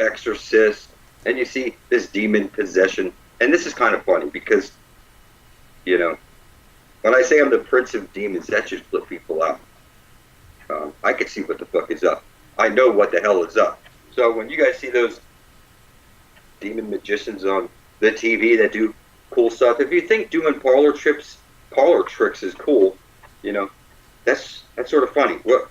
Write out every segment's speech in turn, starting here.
Exorcist, and you see this demon possession. And this is kind of funny because, you know, when I say I'm the prince of demons, that should flip people out. I can see what the fuck is up. I know what the hell is up. So when you guys see those demon magicians on the TV that do cool stuff, if you think doing parlor tricks is cool, you know, that's sort of funny. What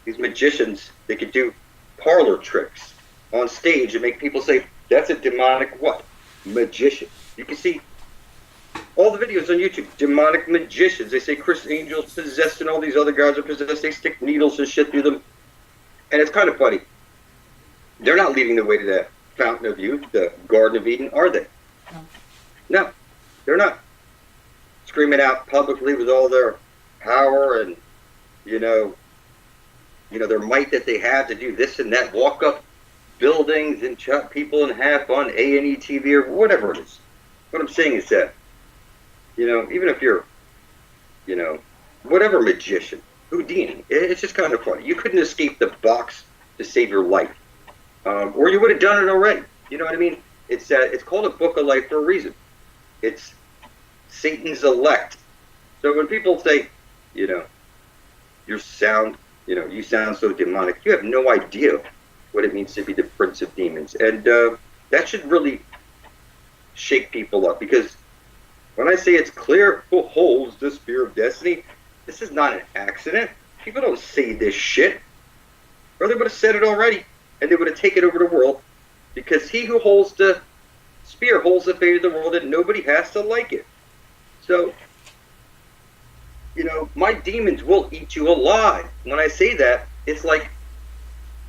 these magicians, they could do parlor tricks on stage and make people say, that's a demonic what? Magician. You can see all the videos on YouTube, demonic magicians. They say Chris Angel's possessed and all these other guys are possessed. They stick needles and shit through them. And it's kind of funny. They're not leading the way to the fountain of youth, the Garden of Eden, are they? No, they're not. Screaming out publicly with all their power and, you know, their might that they have to do this and that, walk up buildings and chop people in half on A&E TV or whatever it is. What I'm saying is that, you know, even if you're, you know, whatever magician, Houdini, it's just kind of funny. You couldn't escape the box to save your life. Or you would have done it already. You know what I mean? It's called a book of life for a reason. It's Satan's elect. So when people say, you know, you sound so demonic, you have no idea what it means to be the prince of demons. And that should really shake people up, because when I say it's clear who holds the spear of destiny, this is not an accident. People don't say this shit. Or they would have said it already, and they would have taken over the world, because he who holds the spear holds the fate of the world, and nobody has to like it. So, you know, my demons will eat you alive. When I say that, it's like,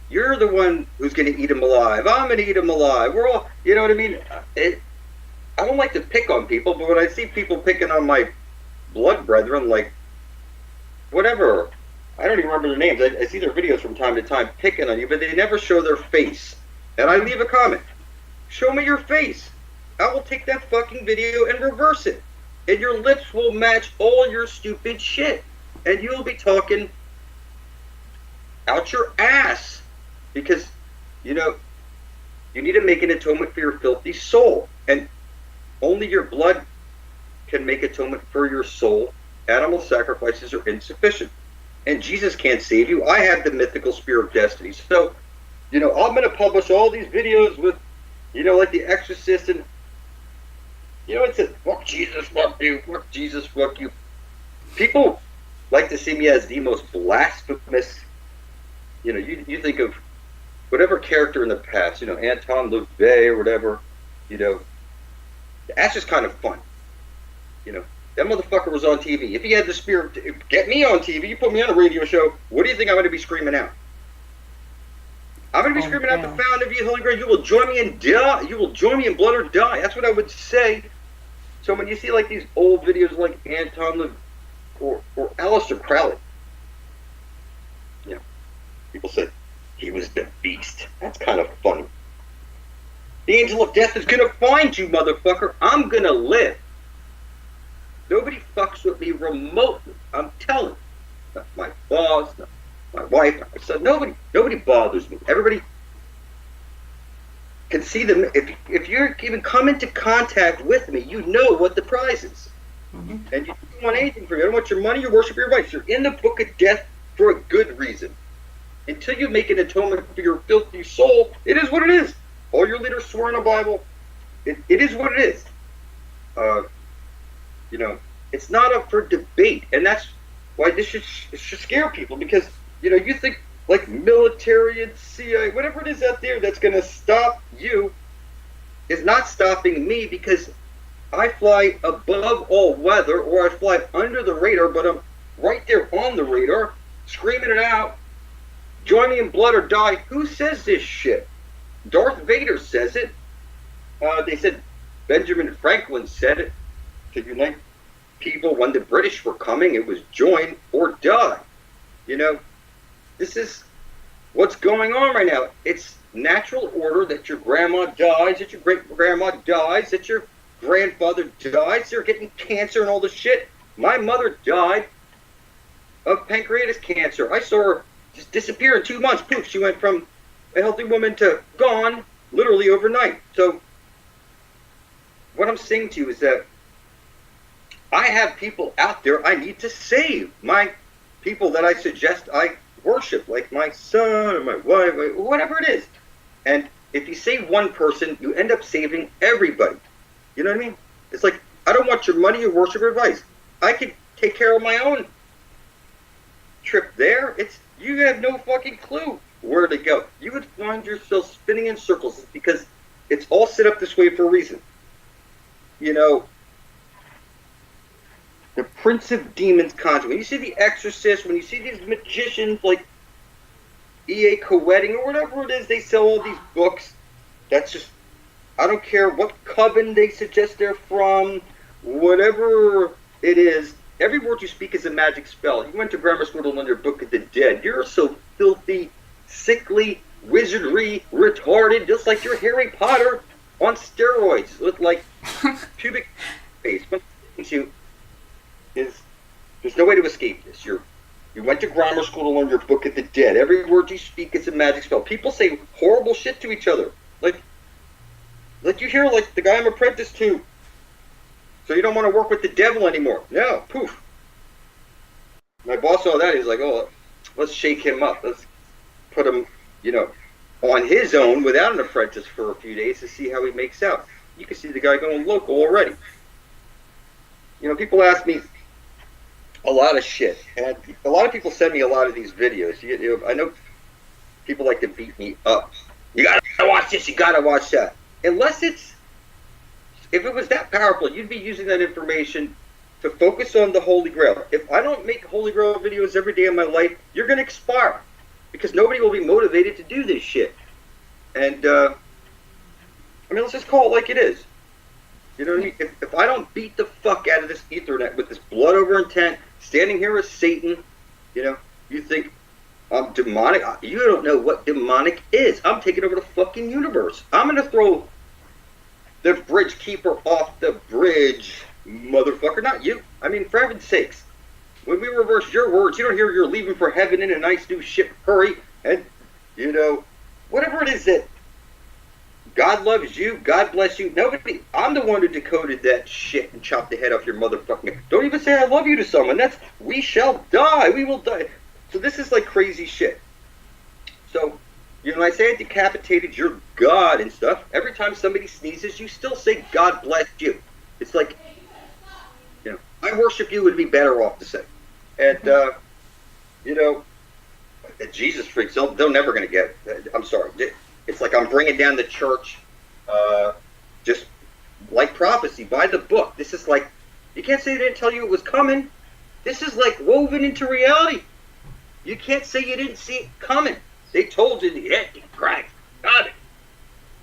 you're the one who's going to eat them alive. I'm going to eat them alive. We're all, you know what I mean? I don't like to pick on people, but when I see people picking on my blood brethren, like, whatever, I don't even remember their names. I see their videos from time to time picking on you, but they never show their face. And I leave a comment. Show me your face. I will take that fucking video and reverse it. And your lips will match all your stupid shit. And you'll be talking out your ass. Because, you know, you need to make an atonement for your filthy soul. And only your blood can make atonement for your soul. Animal sacrifices are insufficient. And Jesus can't save you. I have the mythical spear of destiny. So, you know, I'm going to publish all these videos with, you know, like The Exorcist, and, you know, it says, fuck Jesus, fuck you, fuck Jesus, fuck you. People like to see me as the most blasphemous, you know, you think of whatever character in the past, you know, Anton LaVey or whatever, you know, that's just kind of fun. You know, that motherfucker was on TV. If he had the spear, get me on TV, you put me on a radio show, what do you think I'm going to be screaming out? I'm going to be screaming out the fountain of youth, Holy Grail. You will join me and die. You will join me in blood or die. That's what I would say. So when you see like these old videos like Anton LaVey or Aleister Crowley, you know, people said he was the beast. That's kind of funny. The angel of death is going to find you, motherfucker. I'm going to live. Nobody fucks with me remotely. I'm telling you. Not my boss, not my wife, not my son. Nobody bothers me. Everybody can see them. If you're even come into contact with me, you know what the prize is. Mm-hmm. And you don't want anything from me. I don't want your money, your worship, your advice. You're in the book of death for a good reason. Until you make an atonement for your filthy soul, it is what it is. All your leaders swore in the Bible. It is what it is. You know, it's not up for debate, and that's why this should scare people, because, you know, you think like military and CIA, whatever it is out there that's going to stop you is not stopping me, because I fly above all weather, or I fly under the radar, but I'm right there on the radar, screaming it out, join me in blood or die. Who says this shit? Darth Vader says it. They said Benjamin Franklin said it. To unite people when the British were coming, it was join or die. You know, this is what's going on right now. It's natural order that your grandma dies, that your great-grandma dies, that your grandfather dies. They're getting cancer and all this shit. My mother died of pancreatic cancer. I saw her just disappear in 2 months. Poof, she went from a healthy woman to gone literally overnight. So what I'm saying to you is that I have people out there I need to save. My people that I suggest I worship, like my son or my wife, or whatever it is. And if you save one person, you end up saving everybody. You know what I mean? It's like, I don't want your money, your worship, or advice. I could take care of my own trip there. You have no fucking clue where to go. You would find yourself spinning in circles because it's all set up this way for a reason. You know, the Prince of Demons conjurer. When you see The Exorcist, when you see these magicians like E.A. Coetting or whatever it is, they sell all these books. That's just, I don't care what coven they suggest they're from, whatever it is. Every word you speak is a magic spell. You went to grammar school to learn your Book of the Dead. You're so filthy, sickly, wizardry, retarded, just like you're Harry Potter on steroids with like pubic face. What you is there's no way to escape this. You went to grammar school to learn your Book of the Dead. Every word you speak is a magic spell. People say horrible shit to each other. Like you hear like the guy I'm apprenticed to. So you don't want to work with the devil anymore. No, poof. My boss saw that. He's like, oh, let's shake him up. Let's put him, on his own without an apprentice for a few days to see how he makes out. You can see the guy going local already. People ask me a lot of shit. And a lot of people send me a lot of these videos. I know people like to beat me up. You gotta watch this, you gotta watch that. If it was that powerful, you'd be using that information to focus on the Holy Grail. If I don't make Holy Grail videos every day of my life, you're going to expire. Because nobody will be motivated to do this shit. And, let's just call it like it is. You know what I mean? If I don't beat the fuck out of this Ethernet with this blood over intent, standing here as Satan, you think I'm demonic. You don't know what demonic is. I'm taking over the fucking universe. I'm going to throw the bridge keeper off the bridge, motherfucker. Not you. For heaven's sakes. When we reverse your words, you don't hear you're leaving for heaven in a nice new ship. Hurry. And, whatever it is that God loves you, God bless you. Nobody. I'm the one who decoded that shit and chopped the head off your motherfucking. Don't even say I love you to someone. We shall die. We will die. So this is like crazy shit. So, when I say I decapitated your God and stuff, every time somebody sneezes, you still say, God bless you. It's like, I worship you would be better off to say. And, Jesus freaks, they're never going to get it. I'm sorry. It's like I'm bringing down the church, just like prophecy, by the book. This is like, you can't say they didn't tell you it was coming. This is like woven into reality. You can't say you didn't see it coming. They told you the Antichrist. Got it.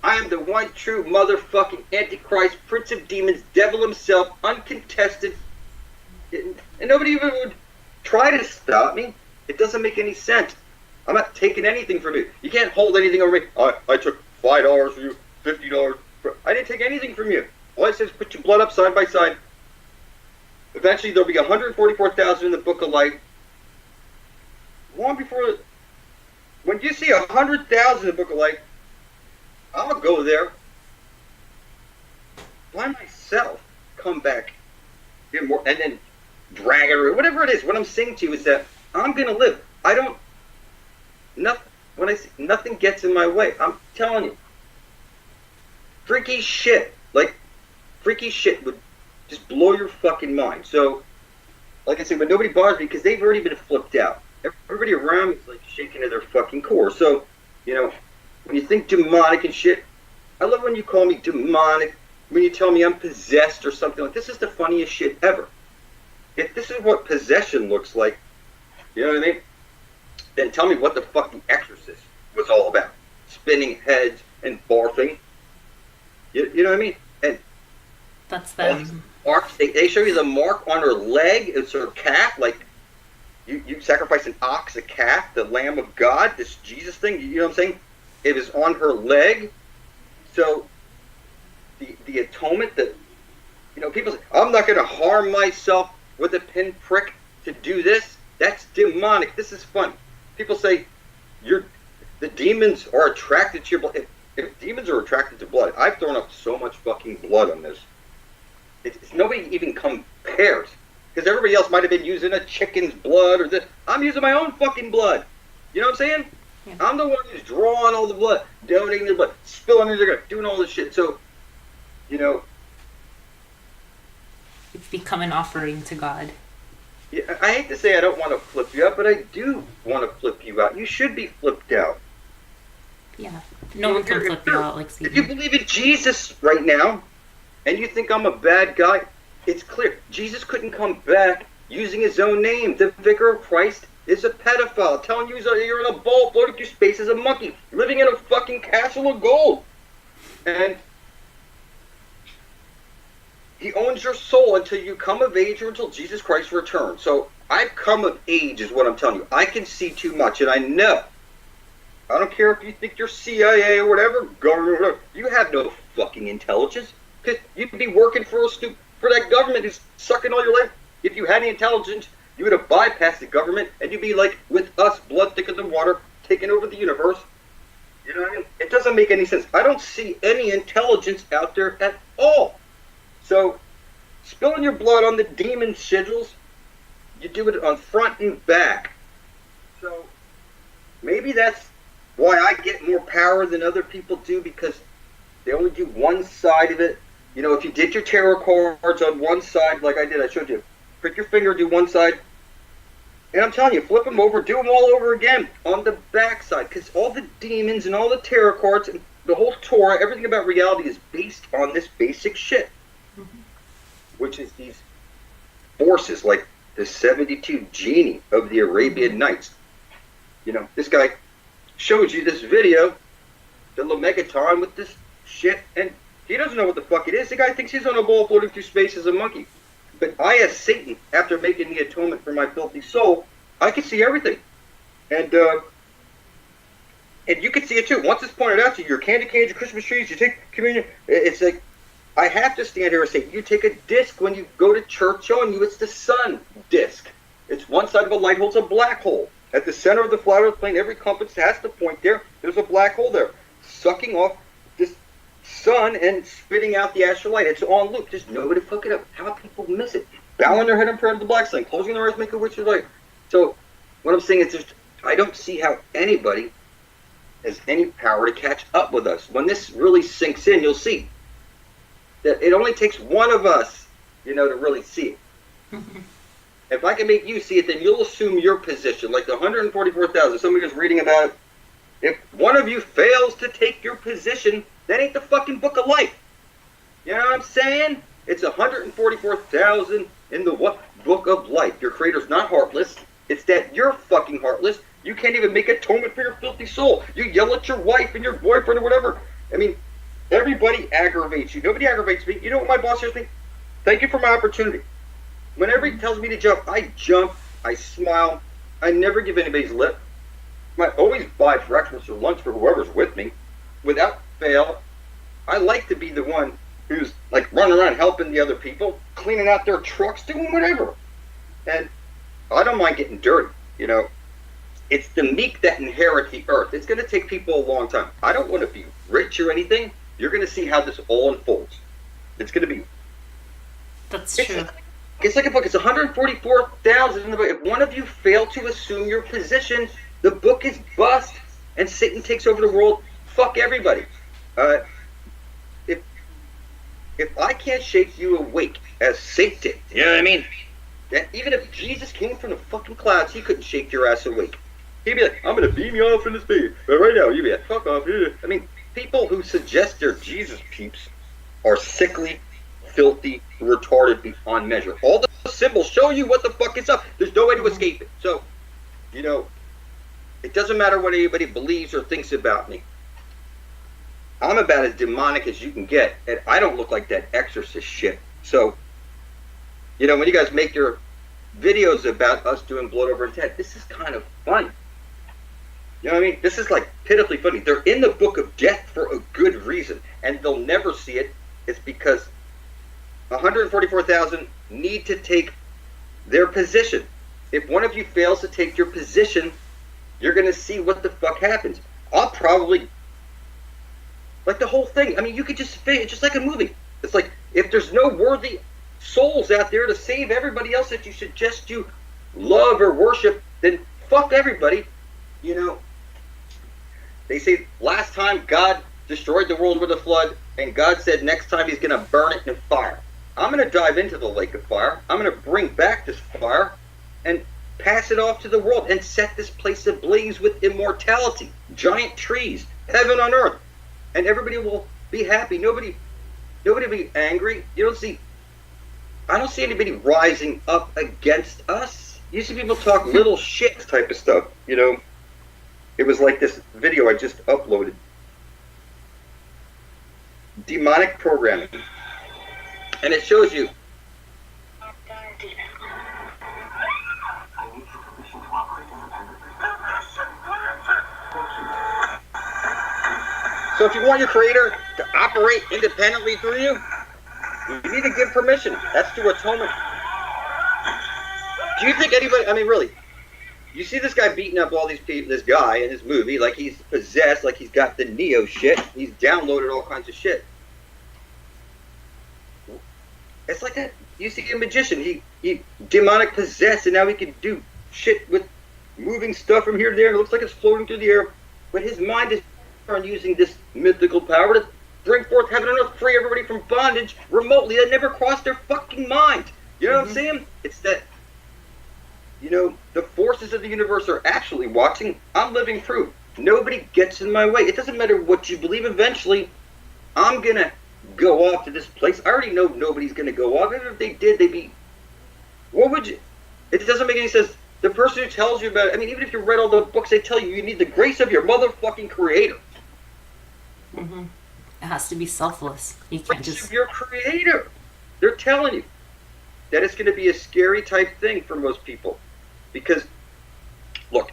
I am the one true motherfucking Antichrist, Prince of Demons, devil himself, uncontested. And nobody even would try to stop me. It doesn't make any sense. I'm not taking anything from you. You can't hold anything over me. I took $5 from you, $50. I didn't take anything from you. All I said is put your blood up side by side. Eventually there'll be 144,000 in the Book of Life. Long before... When you see 100,000 in the Book of Life, I'm going to go there by myself, come back, and then drag it or whatever it is. What I'm saying to you is that I'm going to live. Nothing gets in my way. I'm telling you. Freaky shit would just blow your fucking mind. So, like I said, but nobody bothers me because they've already been flipped out. Everybody around me is like shaking to their fucking core. So, when you think demonic and shit, I love when you call me demonic, when you tell me I'm possessed or something like this. Is the funniest shit ever. If this is what possession looks like, you know what I mean? Then tell me what the fuck The Exorcist was all about. Spinning heads and barfing. You know what I mean? And that's them. Marks, they show you the mark on her leg. It's her calf, like you sacrifice an ox, a calf, the Lamb of God, this Jesus thing, you know what I'm saying? It was on her leg. So the atonement that, people say, I'm not going to harm myself with a pinprick to do this. That's demonic. This is fun. People say the demons are attracted to your blood. if demons are attracted to blood, I've thrown up so much fucking blood on this. It's nobody even compares. Because everybody else might have been using a chicken's blood or this. I'm using my own fucking blood. You know what I'm saying? Yeah. I'm the one who's drawing all the blood, donating their blood, spilling it, doing all this shit. So, you know, It's become an offering to God. yeah, I hate to say I don't want to flip you out, but I do want to flip you out. You should be flipped out. Yeah. No one can flip you out like If you Satan. believe in Jesus right now, and you think I'm a bad guy, it's clear. Jesus couldn't come back using his own name. The Vicar of Christ is a pedophile, telling you you're in a ball floating through space as a monkey, living in a fucking castle of gold. And he owns your soul until you come of age or until Jesus Christ returns. So I've come of age is what I'm telling you. I can see too much, and I know. I don't care if you think you're CIA or whatever, government, whatever. You have no fucking intelligence. Because you'd be working for that government who's sucking all your life. If you had any intelligence, you would have bypassed the government, and you'd be like, with us, blood thicker than water, taking over the universe. You know what I mean? It doesn't make any sense. I don't see any intelligence out there at all. So, spilling your blood on the demon sigils, you do it on front and back. So, maybe that's why I get more power than other people do, because they only do one side of it. You know, if you did your tarot cards on one side, like I did, I showed you, prick your finger, do one side, and I'm telling you, flip them over, do them all over again on the back side, because all the demons and all the tarot cards and the whole Torah, everything about reality is based on this basic shit, which is these forces, like the 72 genie of the Arabian Nights. You know, this guy shows you this video, the Lemegeton with this shit, and he doesn't know what the fuck it is. The guy thinks he's on a ball floating through space as a monkey. But I, as Satan, after making the atonement for my filthy soul, I can see everything. And you can see it too. Once it's pointed out to you, your candy canes, your Christmas trees, you take communion, it's like, I have to stand here and say, you take a disc when you go to church showing you it's the sun disc. It's one side of a light hole, it's a black hole. At the center of the flat earth plane, every compass has to point there. There's a black hole there, sucking off this sun and spitting out the astral light. It's on loop. Just nobody fuck it up. How about people miss it? Bowing their head in prayer to the black sign, closing their eyes, make a witch's light. So what I'm saying is just, I don't see how anybody has any power to catch up with us. When this really sinks in, you'll see that it only takes one of us, you know, to really see it. If I can make you see it, then you'll assume your position. Like the 144,000, somebody was reading about it. If one of you fails to take your position, that ain't the fucking book of life. You know what I'm saying? It's 144,000 in the what book of life. Your creator's not heartless. It's that you're fucking heartless. You can't even make atonement for your filthy soul. You yell at your wife and your boyfriend or whatever. I mean, everybody aggravates you. Nobody aggravates me. You know what my boss hears me? Thank you for my opportunity. Whenever he tells me to jump, I smile. I never give anybody's lip. I always buy breakfast or lunch for whoever's with me. Without fail, I like to be the one who's like running around helping the other people, cleaning out their trucks, doing whatever. And I don't mind getting dirty, you know. It's the meek that inherit the earth. It's going to take people a long time. I don't want to be rich or anything. You're going to see how this all unfolds. It's going to be... That's true. It's like a book. It's 144,000. If one of you fail to assume your position, the book is bust, and Satan takes over the world. Fuck everybody. If I can't shake you awake as Satan did, you know what I mean? That even if Jesus came from the fucking clouds, he couldn't shake your ass awake. He'd be like, I'm going to beam you off into space. But right now, you'd be like, fuck off. I mean, people who suggest they're Jesus peeps are sickly, filthy, retarded beyond measure. All the symbols show you what the fuck is up. There's no way to escape it. So, you know, it doesn't matter what anybody believes or thinks about me. I'm about as demonic as you can get, and I don't look like that exorcist shit. So, you know, when you guys make your videos about us doing blood over his head, this is kind of fun. You know what I mean? This is like pitifully funny. They're in the book of death for a good reason, and they'll never see it. It's because 144,000 need to take their position. If one of you fails to take your position, you're going to see what the fuck happens. I'll probably Like the whole thing. I mean, you could just it's just like a movie. It's like if there's no worthy souls out there to save everybody else that you suggest you love or worship, then fuck everybody. You know, they say last time God destroyed the world with a flood, and God said next time he's going to burn it in fire. I'm going to dive into the lake of fire. I'm going to bring back this fire and pass it off to the world and set this place ablaze with immortality, giant trees, heaven on earth, and everybody will be happy. Nobody will be angry. I don't see anybody rising up against us. You see people talk little shit type of stuff, you know. It was like this video I just uploaded. Demonic programming. And it shows you. So if you want your creator to operate independently through you, you need to give permission. That's through atonement. Do you think anybody, I mean really, you see this guy beating up all these people, this guy in this movie, like he's possessed, like he's got the Neo shit, he's downloaded all kinds of shit. It's like that. You see a magician, he demonic possessed, and now he can do shit with moving stuff from here to there, and it looks like it's floating through the air, but his mind is on using this mythical power to bring forth heaven and earth, free everybody from bondage remotely. That never crossed their fucking mind. You know what I'm saying? It's that, you know, the forces of the universe are actually watching. I'm living proof. Nobody gets in my way. It doesn't matter what you believe. Eventually, I'm going to go off to this place. I already know nobody's going to go off. Even if they did, they'd be... What would you... It doesn't make any sense. The person who tells you about it, I mean, even if you read all the books, they tell you need the grace of your motherfucking creator. Mm-hmm. It has to be selfless. You can't just... Your creator. They're telling you that it's going to be a scary type thing for most people. Because, look,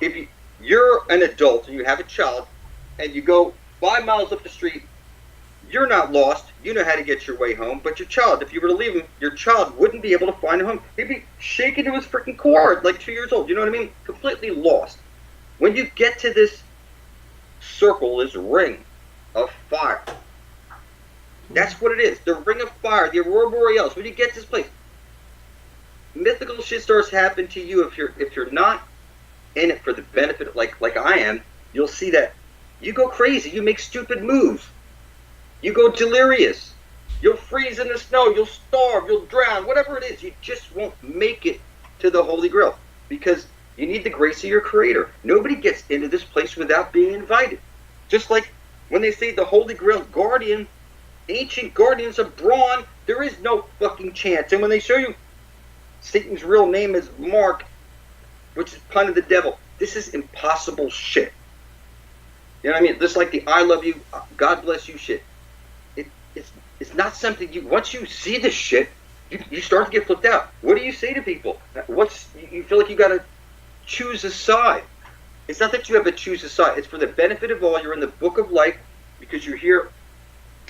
if you're an adult and you have a child and you go 5 miles up the street, you're not lost. You know how to get your way home. But your child, if you were to leave him, your child wouldn't be able to find a home. He'd be shaking to his freaking core, like 2 years old. You know what I mean? Completely lost. When you get to this circle, this ring of fire, that's what it is. The ring of fire, the aurora borealis. When you get to this place, mythical shit starts happening to you. If you're not in it for the benefit, like I am, you'll see that you go crazy. You make stupid moves. You go delirious. You'll freeze in the snow. You'll starve. You'll drown. Whatever it is, you just won't make it to the Holy Grail because you need the grace of your Creator. Nobody gets into this place without being invited. Just like when they say the Holy Grail guardian, ancient guardians of Braun, there is no fucking chance. And when they show you Satan's real name is Mark, which is pun of the devil, this is impossible shit. You know what I mean? Just like the I love you, God bless you shit. It's not something you, once you see this shit, you start to get flipped out. What do you say to people? You feel like you got to choose a side. It's not that you have to choose a side. It's for the benefit of all. You're in the book of life because you're here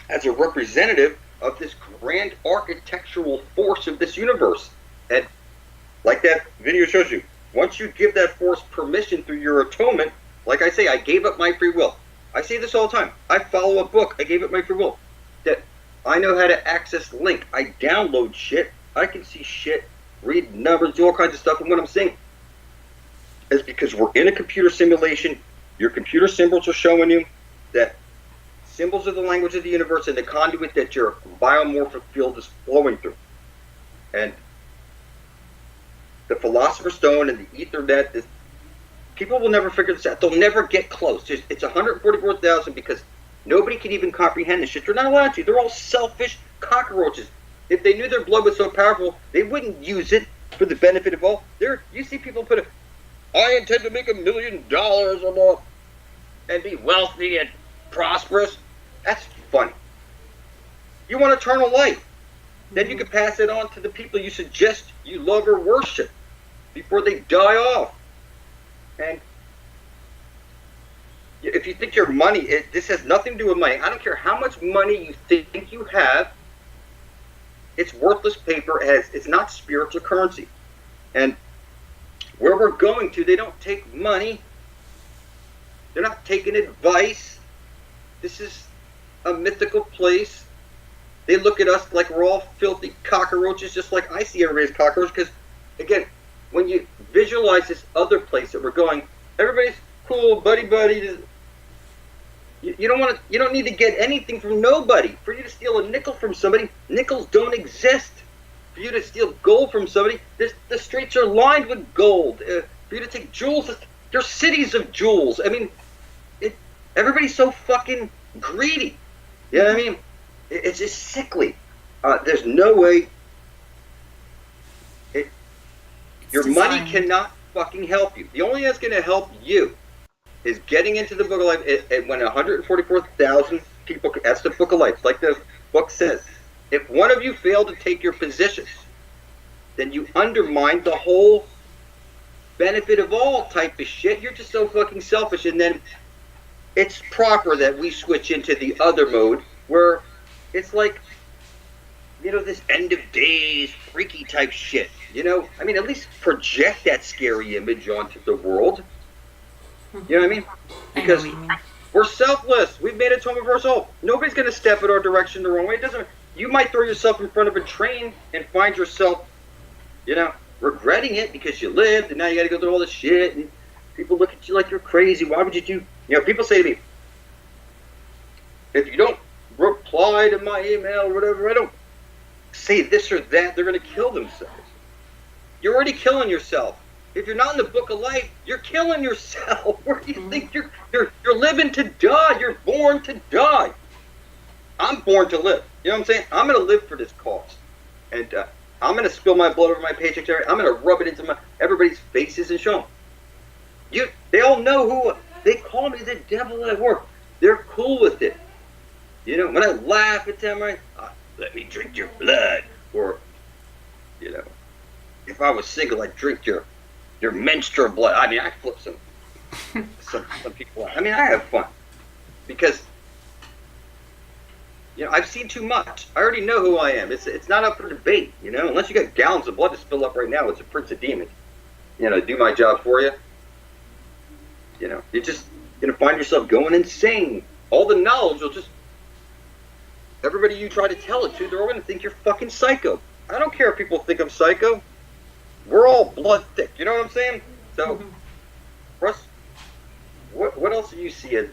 as a representative of this grand architectural force of this universe. And like that video shows you, once you give that force permission through your atonement, like I say, I gave up my free will. I say this all the time. I follow a book. I gave up my free will. That I know how to access link. I download shit. I can see shit, read numbers, do all kinds of stuff. And what I'm saying is because we're in a computer simulation, your computer symbols are showing you that symbols of the language of the universe and the conduit that your biomorphic field is flowing through. And the Philosopher's Stone and the Ethernet, people will never figure this out. They'll never get close. It's 144,000 because nobody can even comprehend this shit. They're not allowed to. They're all selfish cockroaches. If they knew their blood was so powerful, they wouldn't use it for the benefit of all. You see people put I intend to make $1 million or more and be wealthy and prosperous. That's funny. You want eternal life. Then you can pass it on to the people you suggest you love or worship before they die off. And if you think your money, this has nothing to do with money. I don't care how much money you think you have. It's worthless paper. It's not spiritual currency. And where we're going to, they don't take money. They're not taking advice. This is a mythical place. They look at us like we're all filthy cockroaches, just like I see everybody's cockroach. Because, again, when you visualize this other place that we're going, everybody's cool, buddy. You don't want to. You don't need to get anything from nobody. For you to steal a nickel from somebody, nickels don't exist. For you to steal gold from somebody, the streets are lined with gold. For you to take jewels, there's cities of jewels. I mean, everybody's so fucking greedy. You know what I mean? It's just sickly. There's no way. Your money cannot fucking help you. The only thing that's going to help you is getting into the Book of Life. When 144,000 people, that's the Book of Life, like the book says. If one of you fail to take your positions, then you undermine the whole benefit of all type of shit. You're just so fucking selfish. And then it's proper that we switch into the other mode where it's like, this end of days, freaky type shit. I mean, at least project that scary image onto the world. You know what I mean? Because we're selfless. We've made a tomb of ourselves. Nobody's going to step in our direction the wrong way. It doesn't. You might throw yourself in front of a train and find yourself, regretting it because you lived and now you got to go through all this shit and people look at you like you're crazy. Why would you do? People say to me, if you don't reply to my email or whatever, I don't say this or that, they're going to kill themselves. You're already killing yourself. If you're not in the Book of Life, you're killing yourself. Where do you think you're living to die? You're born to die. I'm born to live. You know what I'm saying? I'm going to live for this cause. And I'm going to spill my blood over my paycheck. I'm going to rub it into everybody's faces and show them. They all know who. They call me the devil at work. They're cool with it. When I laugh at them, let me drink your blood. Or, if I was single, I'd drink your menstrual blood. I mean, I flip some people out. I mean, I have fun. Because, I've seen too much. I already know who I am. It's not up for debate, Unless you got gallons of blood to spill up right now, it's a prince of demons. Do my job for you. You're just going to find yourself going insane. All the knowledge will just... Everybody you try to tell it to, they're all going to think you're fucking psycho. I don't care if people think I'm psycho. We're all blood thick. You know what I'm saying? So, Russ, what else are you seeing?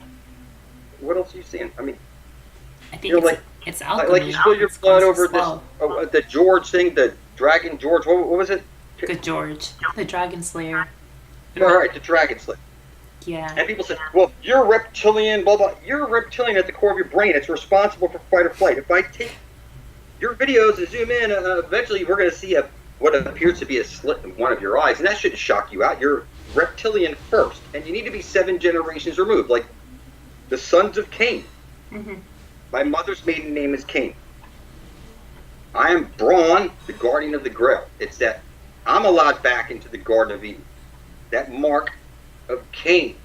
What else are you seeing? I mean, I think it's alchemy. Like you spill your blood over this, the George thing, the Dragon George. What was it? The George, the Dragon Slayer. All right, the Dragon Slayer. Yeah. And people say, well, you're reptilian, blah, blah. You're a reptilian at the core of your brain. It's responsible for fight or flight. If I take your videos and zoom in, eventually we're going to see what appears to be a slit in one of your eyes. And that shouldn't shock you out. You're reptilian first. And you need to be 7 generations removed, like the sons of Cain. Mm-hmm. My mother's maiden name is Cain. I am Braun, the guardian of the Grail. It's that I'm allowed back into the Garden of Eden. That mark of Cain.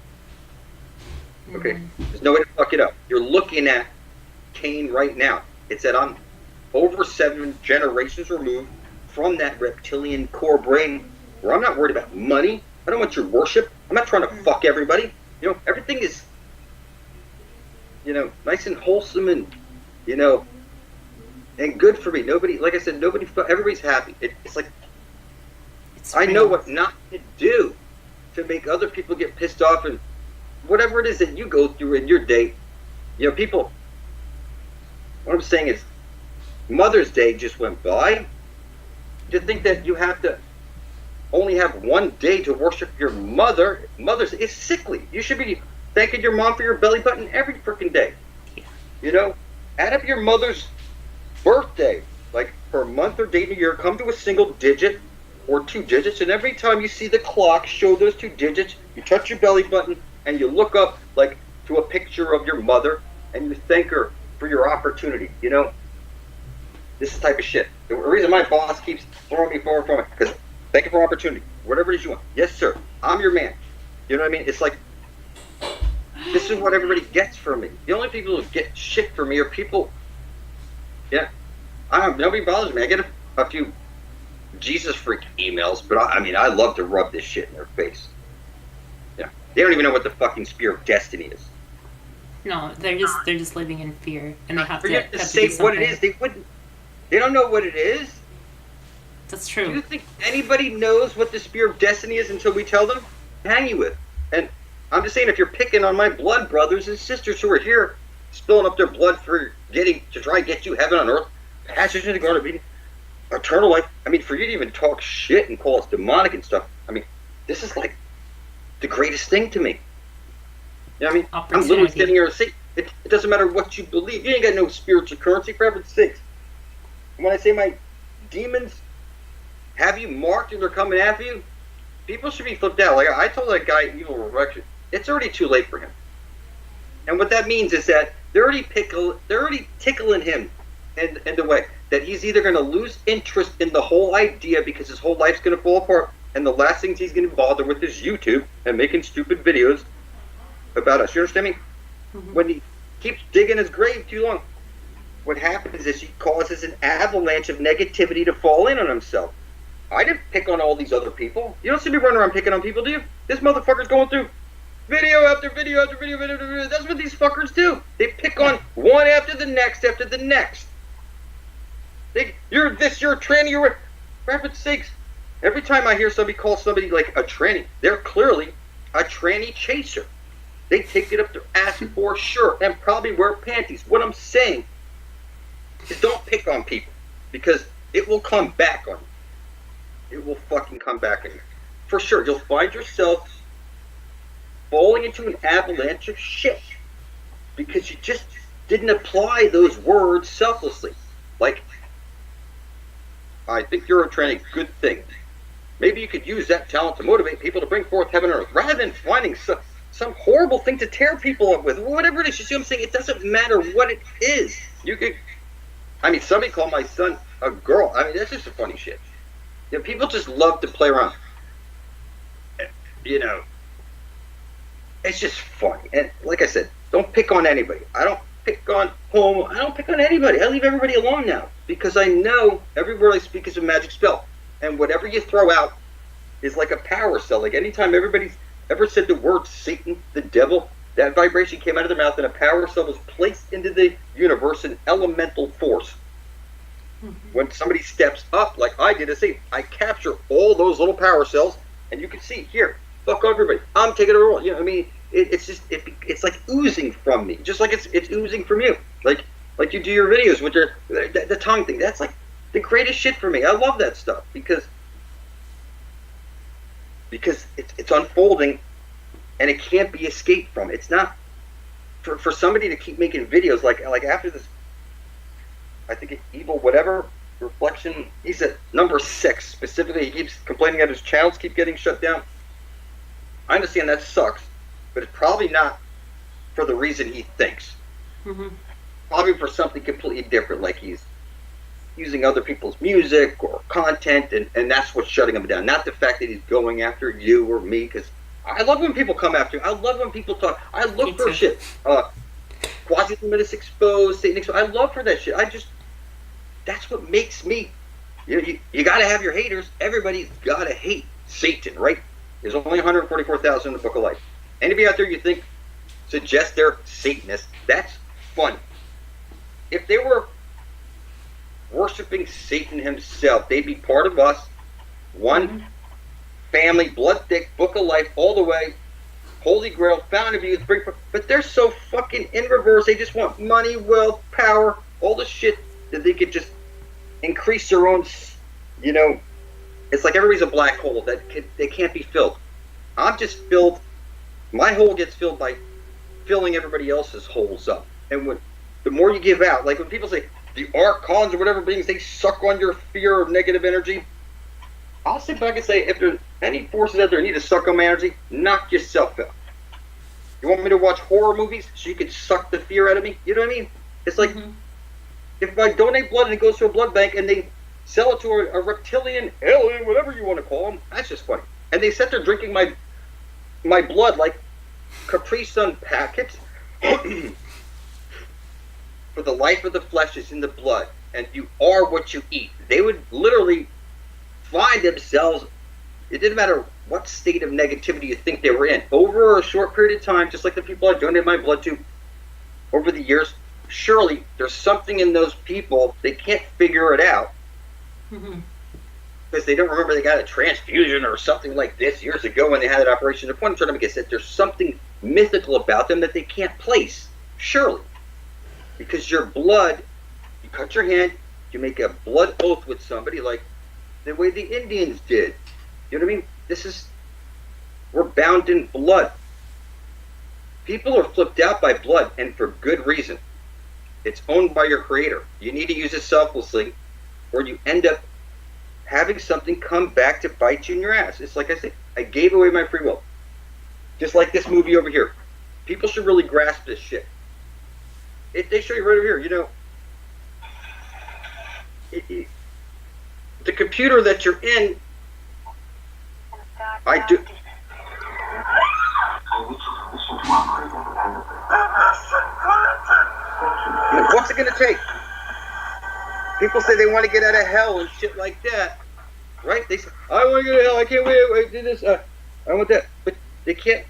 Okay? There's no way to fuck it up. You're looking at Cain right now. It's that I'm over 7 generations removed from that reptilian core brain where I'm not worried about money. I don't want your worship. I'm not trying to fuck everybody. Everything is, nice and wholesome and, and good for me. Nobody, like I said, everybody's happy. It's like, I know what not to do to make other people get pissed off and whatever it is that you go through in your day. People, what I'm saying is Mother's Day just went by. To think that you have to only have one day to worship your mother. Mother's is sickly. You should be thanking your mom for your belly button every freaking day. Add up your mother's birthday, like per month or date in a year, come to a single digit or 2 digits, and every time you see the clock show those 2 digits, you touch your belly button and you look up like to a picture of your mother and you thank her for your opportunity. This is the type of shit. The reason my boss keeps throwing me forward from it, because thank you for opportunity. Whatever it is you want. Yes, sir. I'm your man. You know what I mean? It's like, this is what everybody gets from me. The only people who get shit from me are people, nobody bothers me. I get a few Jesus freak emails, but I love to rub this shit in their face. They don't even know what the fucking spear of destiny is. No, they're just living in fear, and they have For to you have to to say do what it something. is, they wouldn't. They don't know what it is. That's Do you true. think anybody knows what the spear of destiny is until we tell them? Hang you with. And I'm just saying, if you're picking on my blood brothers and sisters who are here, spilling up their blood for getting to try and get you heaven on earth, passage into the garden of Eden, eternal life. I mean, for you to even talk shit and call us demonic and stuff. I mean, this is like the greatest thing to me. You know what I mean? I'm literally Opportunity. sitting here and saying, it doesn't matter what you believe. You ain't got no spiritual currency, for heaven's sakes. And when I say my demons have you marked and they're coming after you, people should be flipped out. Like I told that guy, Evil Resurrection, it's already too late for him. And what that means is that they're already tickling him in the way that he's either going to lose interest in the whole idea because his whole life's going to fall apart, and the last things he's going to bother with is YouTube and making stupid videos about us. You understand me? Mm-hmm. When he keeps digging his grave too long, what happens is he causes an avalanche of negativity to fall in on himself. I didn't pick on all these other people. You don't see me running around picking on people, do you? This motherfucker's going through video after video after video after video. That's what these fuckers do. They pick on one after the next after the next. You're this, you're a tranny, you're... For heaven's sakes, every time I hear somebody call somebody like a tranny, they're clearly a tranny chaser. They take it up their ass for sure and probably wear panties. What I'm saying is don't pick on people because it will come back on you. It will fucking come back on you. For sure, you'll find yourself falling into an avalanche of shit because you just didn't apply those words selflessly. Like, I think you're a tranny, good thing. Maybe you could use that talent to motivate people to bring forth heaven and earth rather than finding some horrible thing to tear people up with. Whatever it is, you see what I'm saying? It doesn't matter what it is. You could, I mean, somebody called my son a girl. I mean, that's just some funny shit. You know, people just love to play around. You know, it's just funny. And like I said, don't pick on anybody. I don't pick on home. I don't pick on anybody. I leave everybody alone now because I know every word I speak is a magic spell. And whatever you throw out is like a power cell. Like anytime everybody's ever said the word Satan, the devil, that vibration came out of their mouth and a power cell was placed into the universe, an elemental force. Mm-hmm. When somebody steps up, like I did, I capture all those little power cells, and you can see here, fuck everybody. I'm taking a role. You know, I mean, it's like oozing from me, just like it's oozing from you. Like you do your videos with the tongue thing. That's like the greatest shit for me. I love that stuff because it's unfolding and it can't be escaped from. It's not for somebody to keep making videos like after this. I think Evil whatever reflection. He's at number 6 specifically. He keeps complaining that his channels keep getting shut down. I understand that sucks, but it's probably not for the reason he thinks. Mm-hmm. Probably for something completely different, like he's using other people's music or content, and that's what's shutting him down. Not the fact that he's going after you or me, because I love when people come after you. I love when people talk. I look for shit. Quasi-Luminous exposed, Satan exposed. I love for that shit. That's what makes me. You got to have your haters. Everybody's got to hate Satan, right? There's only 144,000 in the Book of Life. Anybody out there you think suggests they're Satanists, that's funny. If they were worshiping Satan himself, they'd be part of us. One family, blood thick, Book of Life, all the way. Holy Grail, Fountain of Youth, but they're so fucking in reverse. They just want money, wealth, power, all the shit that they could just increase their own, you know. It's like everybody's a black hole that they can't be filled. I'm just filled. My hole gets filled by filling everybody else's holes up. And the more you give out, like when people say the archons or whatever beings, they suck on your fear of negative energy. I'll sit back and say, if there's any forces out there that need to suck on my energy, knock yourself out. You want me to watch horror movies so you can suck the fear out of me? You know what I mean? It's like, if I donate blood and it goes to a blood bank and they sell it to a reptilian, alien, whatever you want to call them, that's just funny. And they sit there drinking my blood like Capri Sun packets. For the life of the flesh is in the blood, and you are what you eat. They would literally find themselves, it didn't matter what state of negativity you think they were in, over a short period of time, just like the people I donated my blood to, over the years, surely there's something in those people, they can't figure it out because they don't remember they got a transfusion or something like this years ago when they had that operation. The point I'm trying to make is that there's something mythical about them that they can't place, surely. Because your blood, you cut your hand, you make a blood oath with somebody like the way the Indians did. You know what I mean? We're bound in blood. People are flipped out by blood, and for good reason. It's owned by your creator. You need to use it selflessly, or you end up having something come back to bite you in your ass. It's like I said, I gave away my free will. Just like this movie over here. People should really grasp this shit. They show you right over here, you know, the computer that you're in, I do. What's it going to take? People say they want to get out of hell and shit like that, right? They say, I want to get out of hell, I can't wait, I did this, I want that. But they can't.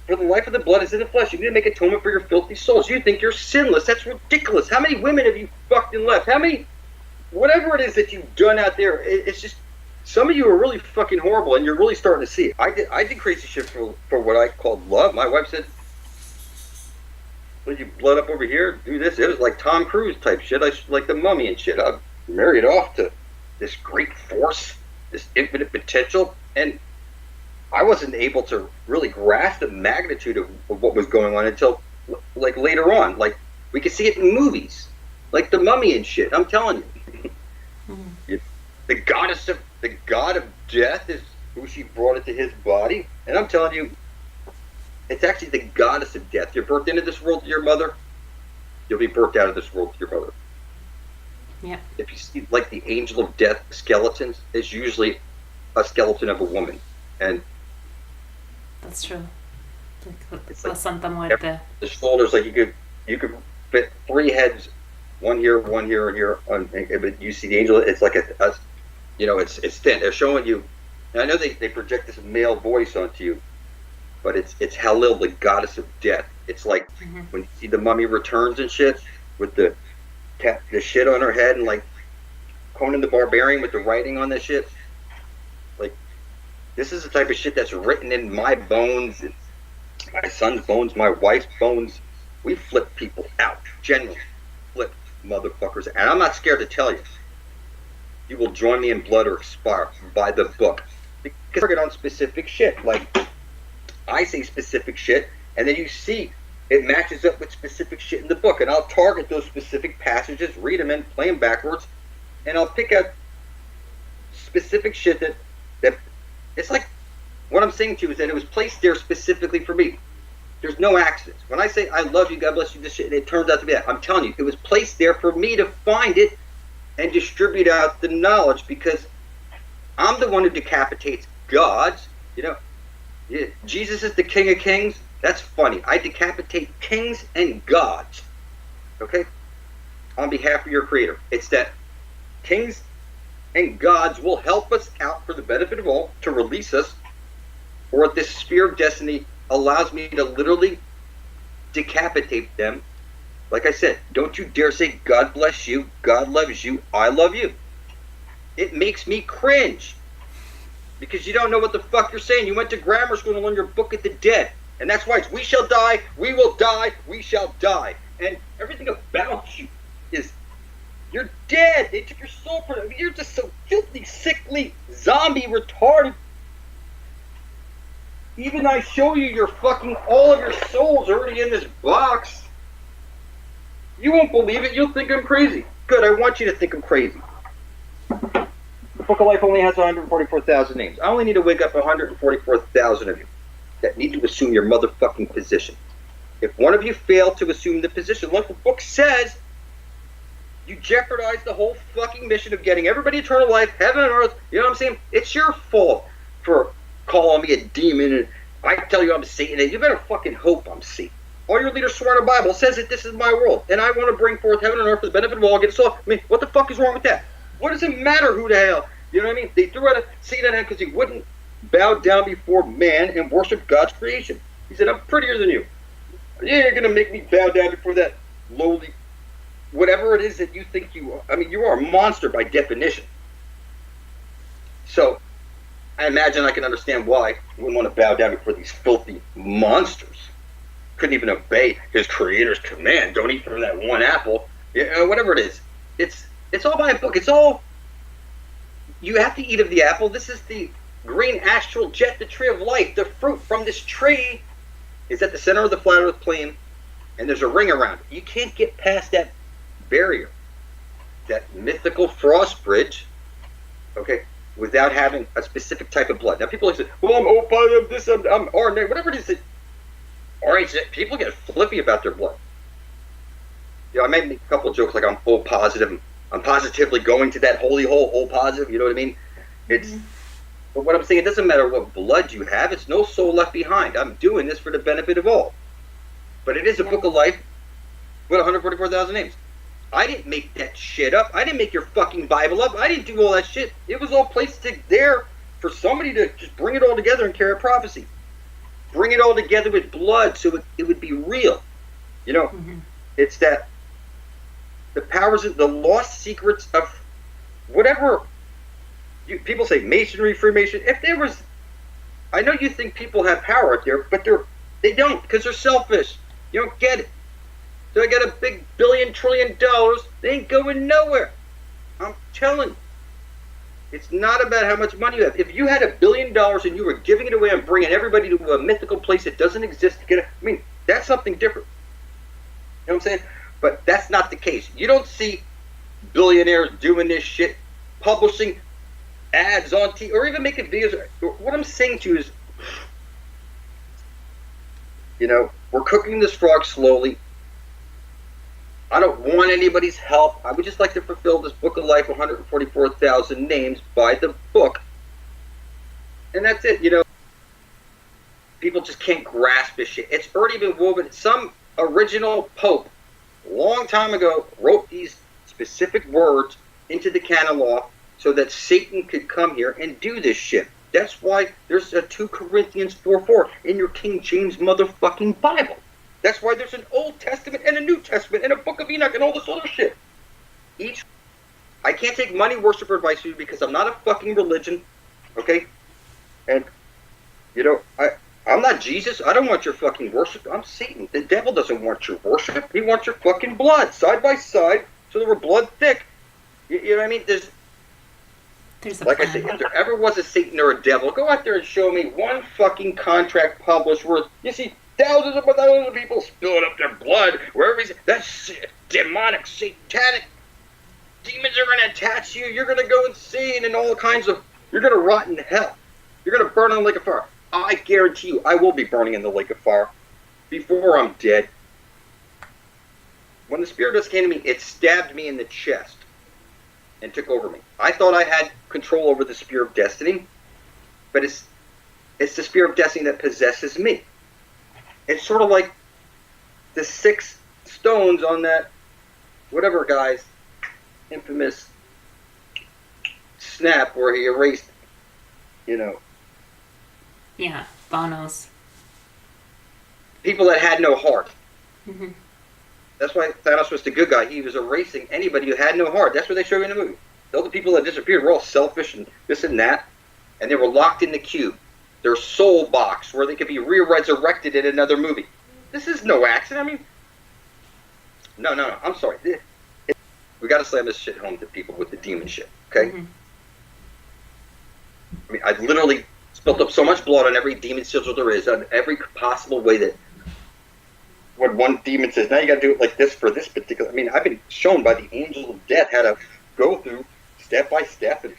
For the life of the blood is in the flesh. You need to make atonement for your filthy souls. You think you're sinless. That's ridiculous. How many women have you fucked and left? How many, whatever it is that you've done out there, it's just, some of you are really fucking horrible, and you're really starting to see it. I did crazy shit for what I called love. My wife said, well, you blood up over here, do this. It was like Tom Cruise type shit, like the Mummy and shit. I married off to this great force, this infinite potential, and I wasn't able to really grasp the magnitude of what was going on until like later on. Like we could see it in movies, like the Mummy and shit. I'm telling you, the god of death is who she brought into his body, and I'm telling you, it's actually the goddess of death. You're birthed into this world to your mother, you'll be birthed out of this world to your mother. Yeah. If you see like the angel of death skeletons, it's usually a skeleton of a woman, and that's true. It's La like Santa Muerte. the shoulders, like you could fit 3 heads, one here, and here. But you see the angel, it's like a you know, it's thin. They're showing you. And I know they project this male voice onto you, but it's Halil, the goddess of death. It's like when you see the Mummy Returns and shit with the shit on her head, and like Conan the Barbarian with the writing on that shit. Like, this is the type of shit that's written in my bones, and my son's bones, my wife's bones. We flip people out, genuinely flip motherfuckers. And I'm not scared to tell you. You will join me in blood or expire by the book. Because I get on specific shit. Like, I say specific shit, and then you see it matches up with specific shit in the book. And I'll target those specific passages, read them and play them backwards, and I'll pick out specific shit that it's like, what I'm saying to you is that it was placed there specifically for me. There's no accidents. When I say I love you, God bless you, this shit, it turns out to be that. I'm telling you, it was placed there for me to find it and distribute out the knowledge, because I'm the one who decapitates gods. You know, Jesus is the King of Kings. That's funny. I decapitate kings and gods. Okay? On behalf of your creator. It's that kings and gods will help us out for the benefit of all, to release us, or this sphere of destiny allows me to literally decapitate them. Like I said, don't you dare say God bless you, God loves you, I love you. It makes me cringe, because you don't know what the fuck you're saying. You went to grammar school and learned your Book of the Dead, and that's why it's we shall die, we will die, we shall die. And everything about you is, you're dead. They took your soul from you. You're just so filthy, sickly, zombie, retarded. Even I show you your fucking, all of your souls already in this box. You won't believe it. You'll think I'm crazy. Good, I want you to think I'm crazy. The Book of Life only has 144,000 names. I only need to wake up 144,000 of you that need to assume your motherfucking position. If one of you fail to assume the position, like the book says, you jeopardize the whole fucking mission of getting everybody eternal life, heaven and earth. You know what I'm saying? It's your fault for calling me a demon, and I tell you I'm Satan, and you better fucking hope I'm Satan. All your leaders swear in the Bible. It says that this is my world, and I want to bring forth heaven and earth for the benefit of all. Get us all. I mean, what the fuck is wrong with that? What does it matter who the hell? You know what I mean? They threw out a Satan at him because he wouldn't bow down before man and worship God's creation. He said, I'm prettier than you. You're gonna make me bow down before that lowly, whatever it is that you think you are. I mean, you are a monster by definition. So, I imagine I can understand why you wouldn't want to bow down before these filthy monsters. Couldn't even obey his creator's command. Don't eat from that one apple. Whatever it is. It's all by a book. It's all, you have to eat of the apple. This is the green astral jet, the tree of life. The fruit from this tree is at the center of the flat earth plane, and there's a ring around it. You can't get past that barrier, that mythical frost bridge, okay, without having a specific type of blood. Now, people say, well, I'm O positive, this, I'm RNA, whatever it is. RH, people get flippy about their blood. You know, I made a couple of jokes like I'm O positive. I'm positively going to that holy hole, O positive. You know what I mean? It's, but what I'm saying, it doesn't matter what blood you have. It's no soul left behind. I'm doing this for the benefit of all. But it is a book of life with 144,000 names. I didn't make that shit up. I didn't make your fucking Bible up. I didn't do all that shit. It was all placed there for somebody to just bring it all together and carry a prophecy. Bring it all together with blood so it would be real. You know, it's that the powers of the lost secrets of whatever. People say Masonry, Freemason. If there was, I know you think people have power out there, but they don't, because they're selfish. You don't get it. So I got a big $1 trillion. They ain't going nowhere. I'm telling you. It's not about how much money you have. If you had $1 billion and you were giving it away and bringing everybody to a mythical place that doesn't exist to get it, I mean, that's something different. You know what I'm saying? But that's not the case. You don't see billionaires doing this shit, publishing ads on TV, or even making videos. What I'm saying to you is, you know, we're cooking this frog slowly. I don't want anybody's help. I would just like to fulfill this book of life, 144,000 names, by the book. And that's it, you know. People just can't grasp this shit. It's already been woven. Some original pope, a long time ago, wrote these specific words into the canon law so that Satan could come here and do this shit. That's why there's a 2 Corinthians 4:4 in your King James motherfucking Bible. That's why there's an Old Testament and a New Testament and a Book of Enoch and all this other shit. I can't take money worship advice from you because I'm not a fucking religion, okay? And, you know, I'm not Jesus. I don't want your fucking worship. I'm Satan. The devil doesn't want your worship. He wants your fucking blood, side by side, so that we're blood thick. You know what I mean? There's a like plan. I said, if there ever was a Satan or a devil, go out there and show me one fucking contract published where you see thousands of people spilling up their blood wherever he's. That's demonic, satanic. Demons are going to attach you. You're going to go insane and all kinds of. You're going to rot in hell. You're going to burn in the lake of fire. I guarantee you, I will be burning in the lake of fire before I'm dead. When the spirit just came to me, it stabbed me in the chest and took over me. I thought I had control over the spear of destiny, but it's the spear of destiny that possesses me. It's sort of like the 6 stones on that whatever guy's infamous snap where he erased, you know. Yeah, Bono's. People that had no heart. Mm-hmm. That's why Thanos was the good guy. He was erasing anybody who had no heart. That's what they show you in the movie. All the people that disappeared were all selfish and this and that, and they were locked in the cube. Their soul box where they could be re-resurrected in another movie. This is no accident. I mean, no. I'm sorry. We got to slam this shit home to people with the demon shit, okay? Mm-hmm. I mean, I've literally spilled up so much blood on every demon sigil there is, on every possible way that when one demon says, now you got to do it like this for this particular. I mean, I've been shown by the angel of death how to go through step by step and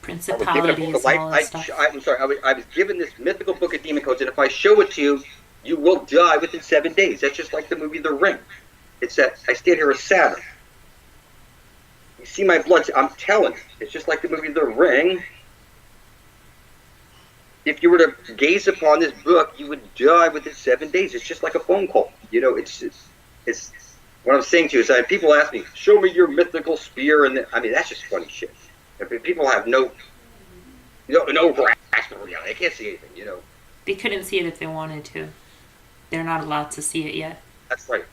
principalities and all that stuff. I'm sorry, I was given this mythical book of demon codes, and if I show it to you, you will die within 7 days. That's just like the movie The Ring. It's that I stand here as Saturn. You see my blood. I'm telling you, it's just like the movie The Ring. If you were to gaze upon this book, you would die within 7 days. It's just like a phone call. You know, it's what I'm saying to you is that people ask me, show me your mythical spear, and I mean, that's just funny shit. If people have no grasp of reality, they can't see anything, you know. They couldn't see it if they wanted to. they're not allowed to see it yet. That's right.